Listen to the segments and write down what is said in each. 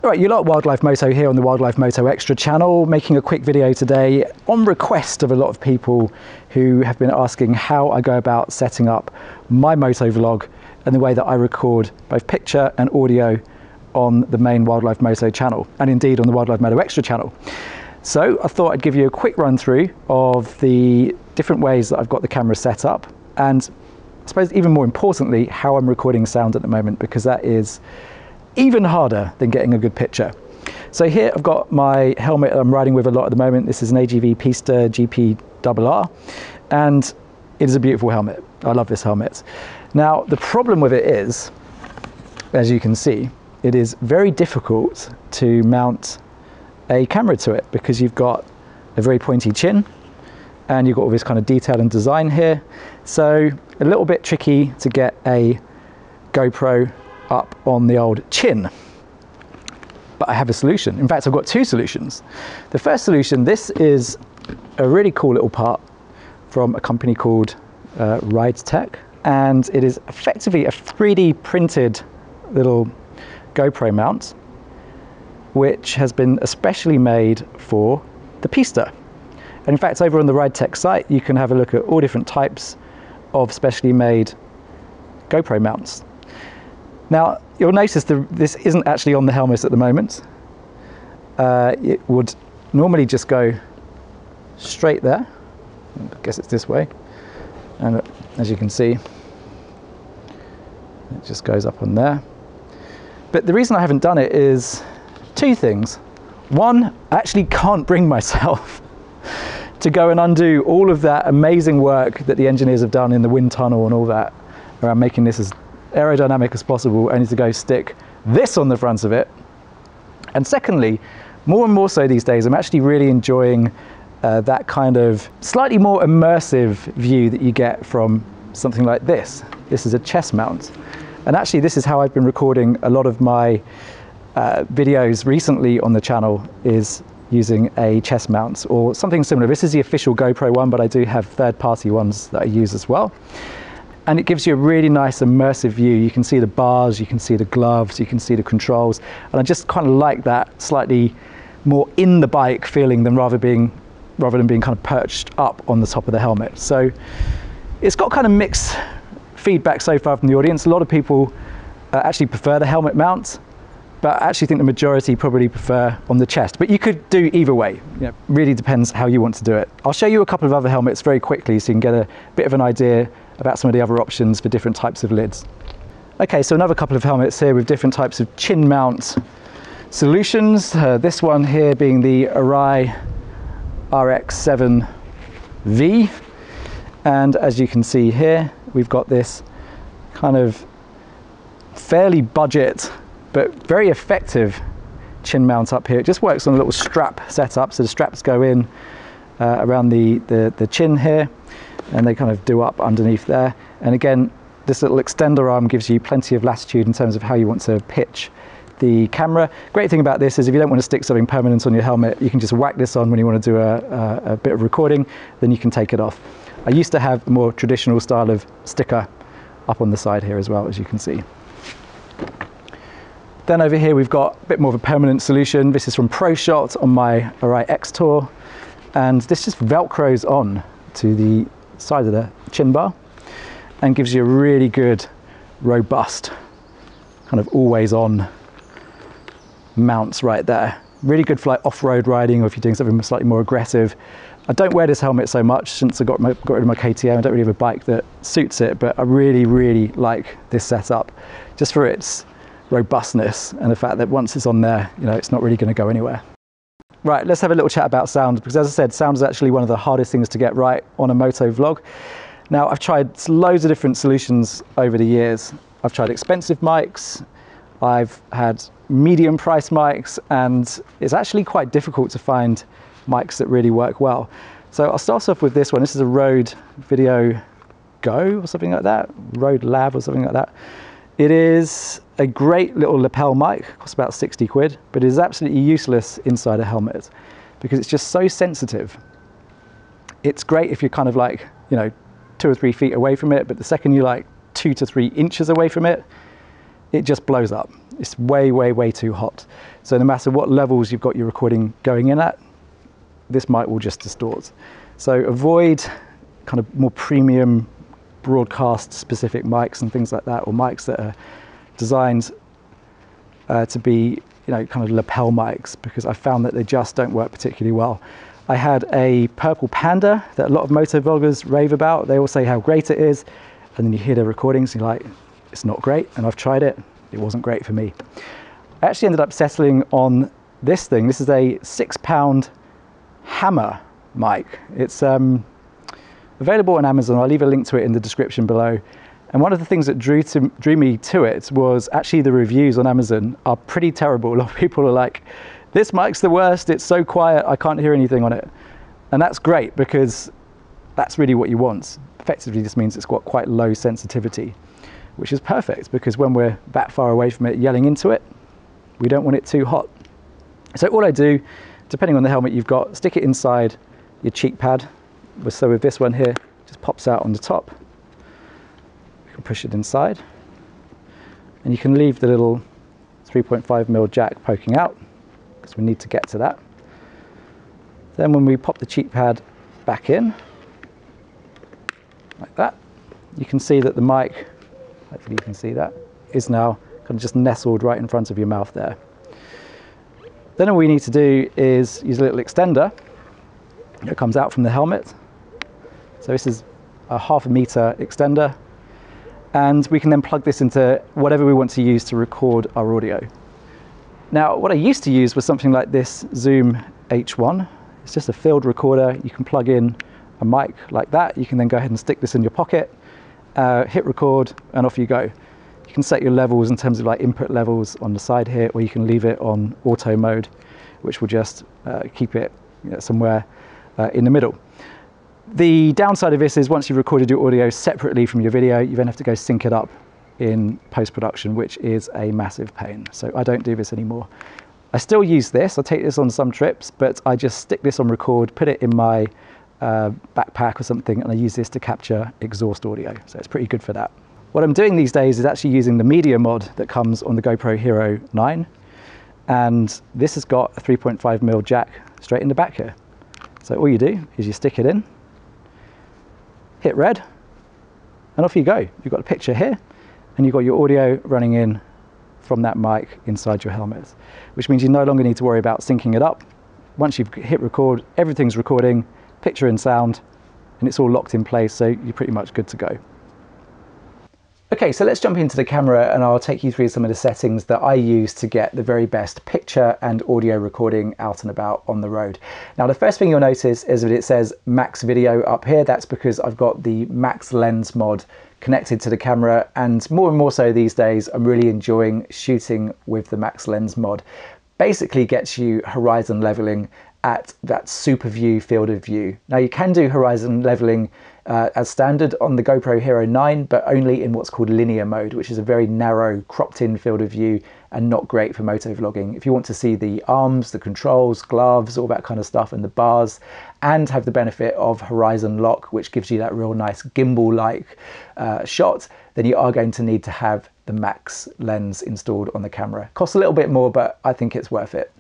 Right, you lot, Wildlife Moto here on the Wildlife Moto Extra channel, making a quick video today on request of a lot of people who have been asking how I go about setting up my moto vlog and the way that I record both picture and audio on the main Wildlife Moto channel, and indeed on the Wildlife Moto Extra channel. So I thought I'd give you a quick run through of the different ways that I've got the camera set up, and I suppose even more importantly, how I'm recording sound at the moment, because that is even harder than getting a good picture. So here I've got my helmet I'm riding with a lot at the moment. This is an AGV Pista GPRR, and it is a beautiful helmet. I love this helmet. Now, the problem with it is, as you can see, it is very difficult to mount a camera to it because you've got a very pointy chin and you've got all this kind of detail and design here. So a little bit tricky to get a GoPro up on the old chin. But I have a solution. In fact, I've got two solutions. The first solution, this is a really cool little part from a company called Ride Tech, and it is effectively a 3D printed little GoPro mount, which has been especially made for the Pista. And in fact, over on the Ride Tech site, you can have a look at all different types of specially made GoPro mounts. Now, you'll notice this isn't actually on the helmet at the moment. It would normally just go straight there. I guess it's this way. And as you can see, it just goes up on there. But the reason I haven't done it is two things. One, I actually can't bring myself to go and undo all of that amazing work that the engineers have done in the wind tunnel and all that around making this as aerodynamic as possible, only to go stick this on the front of it. And secondly, more and more so these days, I'm actually really enjoying that kind of slightly more immersive view that you get from something like this. This is a chest mount. And actually this is how I've been recording a lot of my videos recently on the channel, is using a chest mount or something similar. This is the official GoPro one, but I do have third-party ones that I use as well. And it gives you a really nice immersive view. You can see the bars, you can see the gloves, you can see the controls. And I just kind of like that slightly more in the bike feeling than rather than being kind of perched up on the top of the helmet. So it's got kind of mixed feedback so far from the audience. A lot of people actually prefer the helmet mount, but I actually think the majority probably prefer on the chest. But you could do either way. You know, really depends how you want to do it. I'll show you a couple of other helmets very quickly so you can get a bit of an idea about some of the other options for different types of lids. Okay, so another couple of helmets here with different types of chin mount solutions. This one here being the Arai RX7V. And as you can see here, we've got this kind of fairly budget but very effective chin mount up here. It just works on a little strap setup, so the straps go in around the chin here, and they kind of do up underneath there. And again, this little extender arm gives you plenty of latitude in terms of how you want to pitch the camera. Great thing about this is if you don't want to stick something permanent on your helmet, you can just whack this on when you want to do a bit of recording, then you can take it off. I used to have a more traditional style of sticker up on the side here as well, as you can see. Then over here we've got a bit more of a permanent solution. This is from ProShot on my Arai X Tour, and this just velcros on to the side of the chin bar and gives you a really good, robust, kind of always on mounts right there. Really good for like off-road riding, or if you're doing something slightly more aggressive. I don't wear this helmet so much since I got rid of my KTM. I don't really have a bike that suits it, but I really, really like this setup just for its robustness and the fact that once it's on there, you know, it's not really going to go anywhere. Right, let's have a little chat about sound, because as I said, sound is actually one of the hardest things to get right on a moto vlog. Now, I've tried loads of different solutions over the years. I've tried expensive mics, I've had medium price mics, and it's actually quite difficult to find mics that really work well. So I'll start off with this one. This is a Rode Video Go or something like that, Rode Lab or something like that. It is a great little lapel mic, costs about 60 quid, but it is absolutely useless inside a helmet because it's just so sensitive. It's great if you're kind of like, you know, 2 or 3 feet away from it, but the second you're like 2 to 3 inches away from it, it just blows up. It's way, way, way too hot. So no matter what levels you've got your recording going in at, this mic will just distort. So avoid kind of more premium broadcast specific mics and things like that, or mics that are designed to be, kind of lapel mics, because I found that they just don't work particularly well. I had a purple Panda that a lot of moto vloggers rave about. They all say how great it is, and then you hear their recordings and you're like, it's not great. And I've tried it, it wasn't great for me. I actually ended up settling on this thing. This is a £6 Hamma Mic. It's available on Amazon. I'll leave a link to it in the description below. And one of the things that drew me to it was actually the reviews on Amazon are pretty terrible. A lot of people are like, this mic's the worst, it's so quiet, I can't hear anything on it. And that's great, because that's really what you want. Effectively, this means it's got quite low sensitivity, which is perfect, because when we're that far away from it, yelling into it, we don't want it too hot. So all I do, depending on the helmet you've got, stick it inside your cheek pad. So with this one here, it just pops out on the top. You can push it inside, and you can leave the little 3.5mm jack poking out, because we need to get to that. Then when we pop the cheek pad back in, like that, you can see that the mic, hopefully you can see that, is now kind of just nestled right in front of your mouth there. Then all we need to do is use a little extender that comes out from the helmet. So this is a 1/2 meter extender, and we can then plug this into whatever we want to use to record our audio. Now, what I used to use was something like this Zoom H1. It's just a field recorder. You can plug in a mic like that. You can then go ahead and stick this in your pocket, hit record, and off you go. You can set your levels in terms of like input levels on the side here, or you can leave it on auto mode, which will just keep it somewhere in the middle. The downside of this is once you've recorded your audio separately from your video, you then have to go sync it up in post-production, which is a massive pain. So I don't do this anymore. I still use this. I take this on some trips, but I just stick this on record, put it in my backpack or something, and I use this to capture exhaust audio. So it's pretty good for that. What I'm doing these days is actually using the media mod that comes on the GoPro Hero 9. And this has got a 3.5mm jack straight in the back here. So all you do is you stick it in, hit red, and off you go. You've got a picture here, and you've got your audio running in from that mic inside your helmet, which means you no longer need to worry about syncing it up. Once you've hit record, everything's recording, picture and sound, and it's all locked in place, so you're pretty much good to go. Okay, so let's jump into the camera and I'll take you through some of the settings that I use to get the very best picture and audio recording out and about on the road. Now, the first thing you'll notice is that it says Max Video up here. That's because I've got the Max Lens Mod connected to the camera, and more so these days, I'm really enjoying shooting with the Max Lens Mod. Basically gets you horizon leveling at that super view field of view. Now you can do horizon leveling as standard on the GoPro Hero 9, but only in what's called linear mode, which is a very narrow, cropped in field of view and not great for moto vlogging. If you want to see the arms, the controls, gloves, all that kind of stuff, and the bars, and have the benefit of horizon lock, which gives you that real nice gimbal-like shot, then you are going to need to have the Max lens installed on the camera. Costs a little bit more, but I think it's worth it.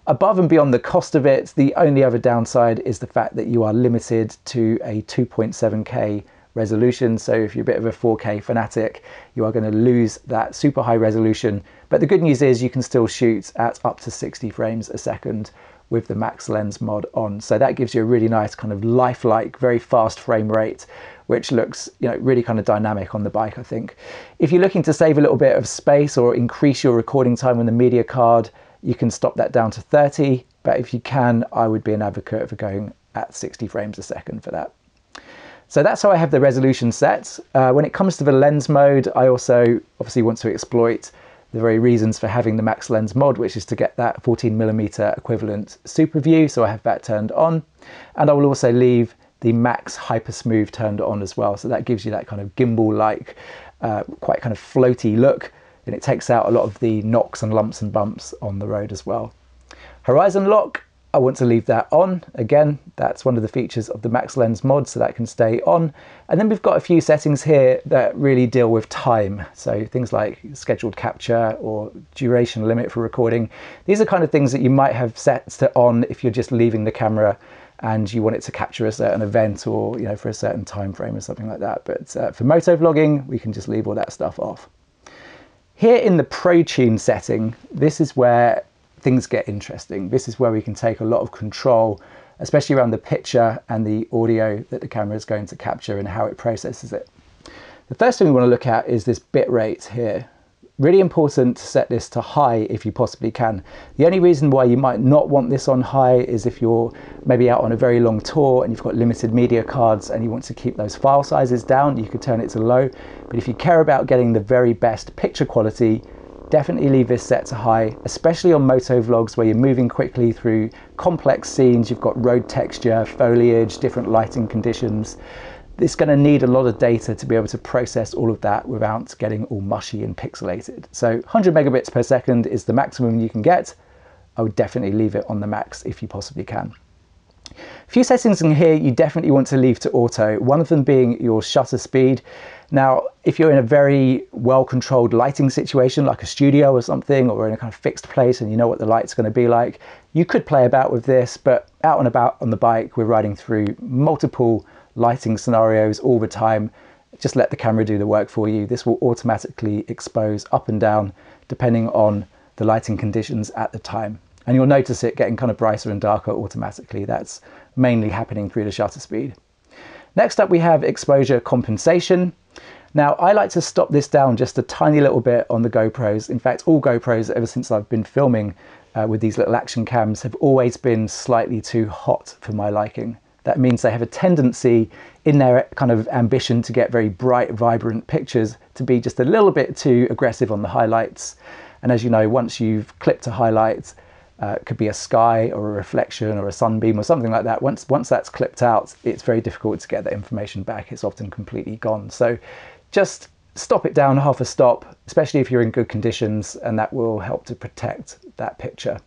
Above and beyond the cost of it, the only other downside is the fact that you are limited to a 2.7K resolution. So if you're a bit of a 4K fanatic, you are going to lose that super high resolution. But the good news is you can still shoot at up to 60 frames a second with the Max Lens Mod on. So that gives you a really nice kind of lifelike, very fast frame rate, which looks, really kind of dynamic on the bike, I think. If you're looking to save a little bit of space or increase your recording time on the media card, you can stop that down to 30, but if you can, I would be an advocate for going at 60 frames a second for that. So that's how I have the resolution set. When it comes to the lens mode, I also obviously want to exploit the very reasons for having the Max Lens Mod, which is to get that 14mm equivalent super view, so I have that turned on. And I will also leave the Max Hyper Smooth turned on as well, so that gives you that kind of gimbal-like, quite kind of floaty look, and it takes out a lot of the knocks and lumps and bumps on the road as well. Horizon lock, I want to leave that on. Again, that's one of the features of the Max Lens Mod, so that can stay on. And then we've got a few settings here that really deal with time. So things like scheduled capture or duration limit for recording. These are kind of things that you might have set to on if you're just leaving the camera and you want it to capture a certain event, or for a certain time frame or something like that. But for moto vlogging, we can just leave all that stuff off. Here in the Pro Tune setting, this is where things get interesting. This is where we can take a lot of control, especially around the picture and the audio that the camera is going to capture and how it processes it. The first thing we want to look at is this bit rate here. Really important to set this to high if you possibly can. The only reason why you might not want this on high is if you're maybe out on a very long tour and you've got limited media cards and you want to keep those file sizes down, you could turn it to low. But if you care about getting the very best picture quality, definitely leave this set to high, especially on moto vlogs where you're moving quickly through complex scenes. You've got road texture, foliage, different lighting conditions. It's going to need a lot of data to be able to process all of that without getting all mushy and pixelated. So 100 megabits per second is the maximum you can get. I would definitely leave it on the max if you possibly can. A few settings in here you definitely want to leave to auto, one of them being your shutter speed. Now, if you're in a very well-controlled lighting situation, like a studio or something, or in a kind of fixed place and you know what the light's going to be like, you could play about with this, but out and about on the bike, we're riding through multiple lighting scenarios all the time. Just let the camera do the work for you. This will automatically expose up and down depending on the lighting conditions at the time. And you'll notice it getting kind of brighter and darker automatically. That's mainly happening through the shutter speed. Next up, we have exposure compensation. Now, I like to stop this down just a tiny little bit on the GoPros. In fact, all GoPros, ever since I've been filming with these little action cams, have always been slightly too hot for my liking. That means they have a tendency in their kind of ambition to get very bright, vibrant pictures to be just a little bit too aggressive on the highlights. And as you know, once you've clipped a highlight, it could be a sky or a reflection or a sunbeam or something like that. Once that's clipped out, it's very difficult to get that information back. It's often completely gone. So just stop it down half a stop, especially if you're in good conditions, and that will help to protect that picture.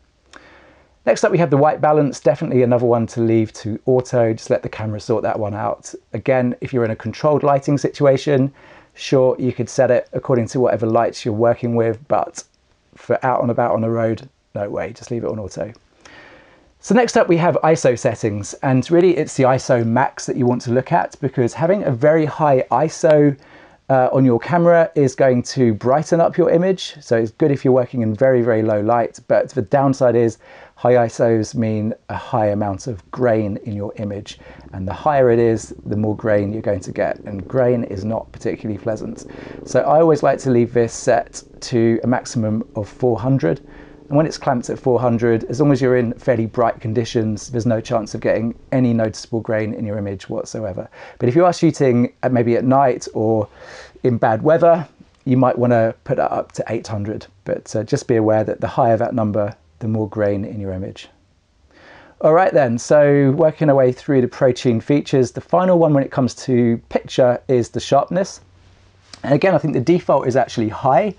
Next up, we have the white balance, definitely another one to leave to auto. Just let the camera sort that one out. Again, if you're in a controlled lighting situation, sure, you could set it according to whatever lights you're working with, but for out and about on the road, no way, just leave it on auto. So next up, we have ISO settings, and really it's the ISO max that you want to look at, because having a very high ISO on your camera is going to brighten up your image. So it's good if you're working in very, very low light, but the downside is high ISOs mean a high amount of grain in your image, and the higher it is, the more grain you're going to get, and grain is not particularly pleasant. So I always like to leave this set to a maximum of 400. And when it's clamped at 400, as long as you're in fairly bright conditions, there's no chance of getting any noticeable grain in your image whatsoever. But if you are shooting maybe at night or in bad weather, you might want to put that up to 800. But just be aware that the higher that number, the more grain in your image. All right then, so working our way through the Pro Tune features, the final one when it comes to picture is the sharpness. And again, I think the default is actually high,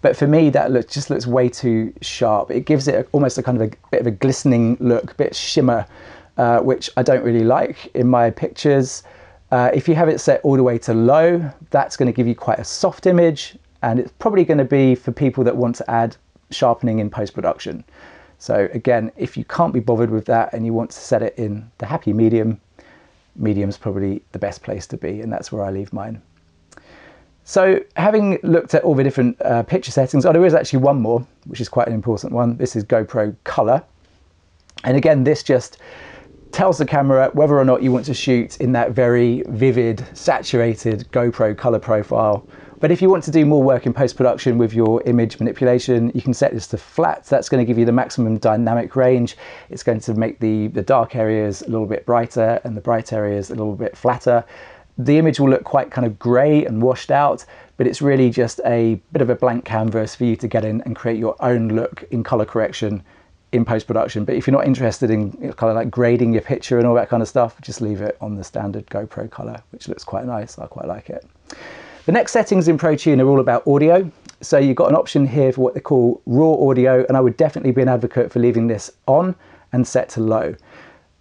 but for me that just looks way too sharp. It gives it almost a kind of a bit of a glistening look, a bit shimmer, which I don't really like in my pictures. If you have it set all the way to low, that's going to give you quite a soft image, and it's probably going to be for people that want to add sharpening in post-production. So again, if you can't be bothered with that and you want to set it in the happy medium, medium's probably the best place to be, and that's where I leave mine. So having looked at all the different picture settings, there is actually one more, which is quite an important one. This is GoPro Color. And again, this just tells the camera whether or not you want to shoot in that very vivid, saturated GoPro color profile. But if you want to do more work in post-production with your image manipulation, you can set this to flat. That's going to give you the maximum dynamic range. It's going to make the dark areas a little bit brighter and the bright areas a little bit flatter. The image will look quite kind of grey and washed out, but it's really just a bit of a blank canvas for you to get in and create your own look in color correction in post-production. But if you're not interested in kind of like grading your picture and all that kind of stuff, just leave it on the standard GoPro color, which looks quite nice. I quite like it. The next settings in Pro Tune are all about audio. So you've got an option here for what they call raw audio, and I would definitely be an advocate for leaving this on and set to low.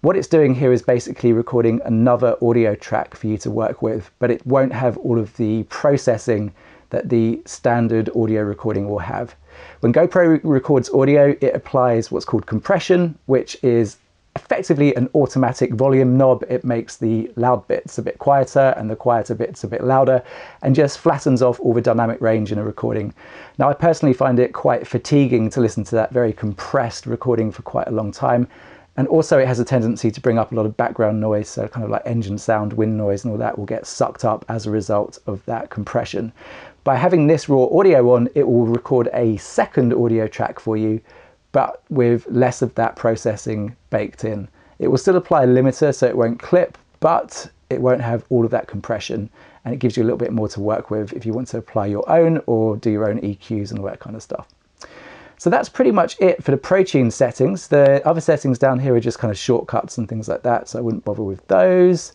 What it's doing here is basically recording another audio track for you to work with, but it won't have all of the processing that the standard audio recording will have. When GoPro records audio, it applies what's called compression, which is effectively an automatic volume knob. It makes the loud bits a bit quieter and the quieter bits a bit louder, and just flattens off all the dynamic range in a recording. Now, I personally find it quite fatiguing to listen to that very compressed recording for quite a long time. And also it has a tendency to bring up a lot of background noise, so kind of like engine sound, wind noise and all that will get sucked up as a result of that compression. By having this raw audio on, it will record a second audio track for you, but with less of that processing baked in. It will still apply a limiter so it won't clip, but it won't have all of that compression, and it gives you a little bit more to work with if you want to apply your own or do your own EQs and all that kind of stuff. So that's pretty much it for the Pro Tune settings. The other settings down here are just kind of shortcuts and things like that, so I wouldn't bother with those.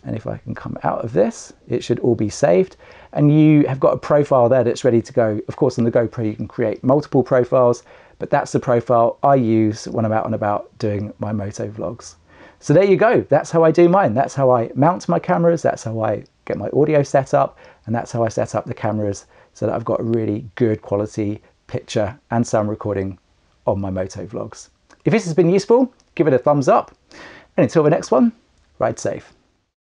And if I can come out of this, it should all be saved. And you have got a profile there that's ready to go. Of course, on the GoPro, you can create multiple profiles, but that's the profile I use when I'm out and about doing my moto vlogs. So there you go. That's how I do mine. That's how I mount my cameras. That's how I get my audio set up. And that's how I set up the cameras so that I've got a really good quality picture and sound recording on my moto vlogs. If this has been useful, give it a thumbs up. And until the next one, ride safe.